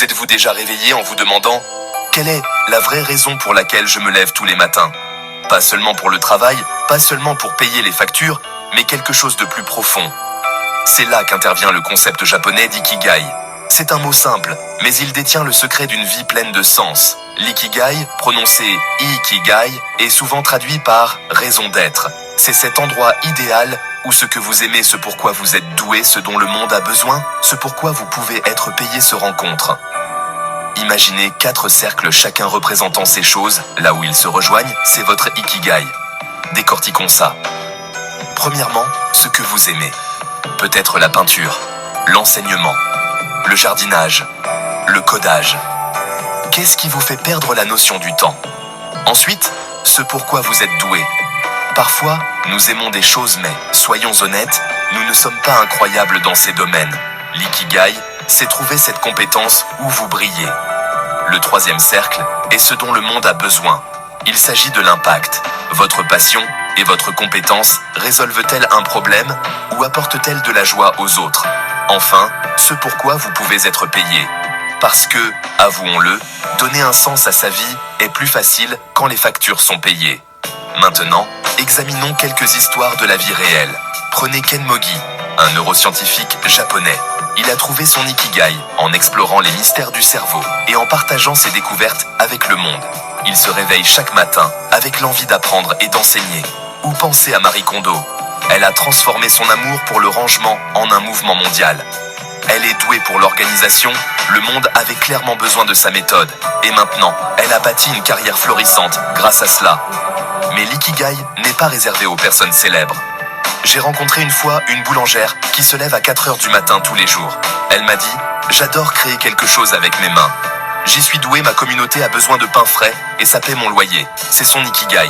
Vous êtes-vous déjà réveillé en vous demandant « Quelle est la vraie raison pour laquelle je me lève tous les matins ?» Pas seulement pour le travail, pas seulement pour payer les factures, mais quelque chose de plus profond. C'est là qu'intervient le concept japonais d'ikigai. C'est un mot simple, mais il détient le secret d'une vie pleine de sens. L'ikigai, prononcé ikigai, est souvent traduit par raison d'être. C'est cet endroit idéal où ce que vous aimez, ce pourquoi vous êtes doué, ce dont le monde a besoin, ce pourquoi vous pouvez être payé se rencontre. Imaginez 4 cercles, chacun représentant ces choses. Là où ils se rejoignent, c'est votre ikigai. Décortiquons ça. Premièrement, ce que vous aimez. Peut-être la peinture, l'enseignement, le jardinage, le codage. Qu'est-ce qui vous fait perdre la notion du temps? Ensuite, ce pourquoi vous êtes doué. Parfois, nous aimons des choses, mais, soyons honnêtes, nous ne sommes pas incroyables dans ces domaines. L'ikigai, c'est trouver cette compétence où vous brillez. Le troisième cercle est ce dont le monde a besoin. Il s'agit de l'impact. Votre passion et votre compétence résolvent-elles un problème ou apportent-elles de la joie aux autres? Enfin, ce pourquoi vous pouvez être payé. Parce que, avouons-le, donner un sens à sa vie est plus facile quand les factures sont payées. Maintenant, examinons quelques histoires de la vie réelle. Prenez Ken Mogi, un neuroscientifique japonais. Il a trouvé son ikigai en explorant les mystères du cerveau et en partageant ses découvertes avec le monde. Il se réveille chaque matin avec l'envie d'apprendre et d'enseigner. Ou pensez à Marie Kondo. Elle a transformé son amour pour le rangement en un mouvement mondial. Elle est douée pour l'organisation, le monde avait clairement besoin de sa méthode. Et maintenant, elle a bâti une carrière florissante grâce à cela. Mais l'ikigai n'est pas réservé aux personnes célèbres. J'ai rencontré une fois une boulangère qui se lève à 4 heures du matin tous les jours. Elle m'a dit « J'adore créer quelque chose avec mes mains. J'y suis douée, ma communauté a besoin de pain frais et ça paie mon loyer. C'est son ikigai. »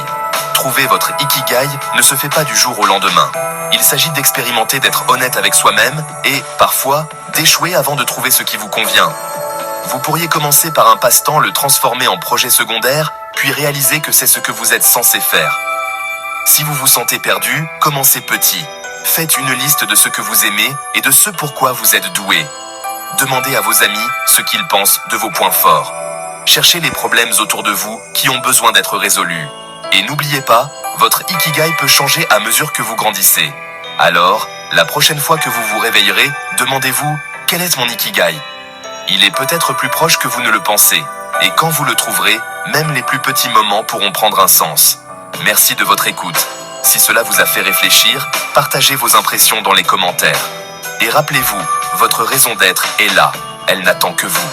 Trouver votre ikigai ne se fait pas du jour au lendemain. Il s'agit d'expérimenter, d'être honnête avec soi-même et, parfois, d'échouer avant de trouver ce qui vous convient. Vous pourriez commencer par un passe-temps, le transformer en projet secondaire, puis réaliser que c'est ce que vous êtes censé faire. Si vous vous sentez perdu, commencez petit. Faites une liste de ce que vous aimez et de ce pourquoi vous êtes doué. Demandez à vos amis ce qu'ils pensent de vos points forts. Cherchez les problèmes autour de vous qui ont besoin d'être résolus. Et n'oubliez pas, votre ikigai peut changer à mesure que vous grandissez. Alors, la prochaine fois que vous vous réveillerez, demandez-vous « Quel est mon ikigai ?» Il est peut-être plus proche que vous ne le pensez. Et quand vous le trouverez, même les plus petits moments pourront prendre un sens. Merci de votre écoute. Si cela vous a fait réfléchir, partagez vos impressions dans les commentaires. Et rappelez-vous, votre raison d'être est là. Elle n'attend que vous.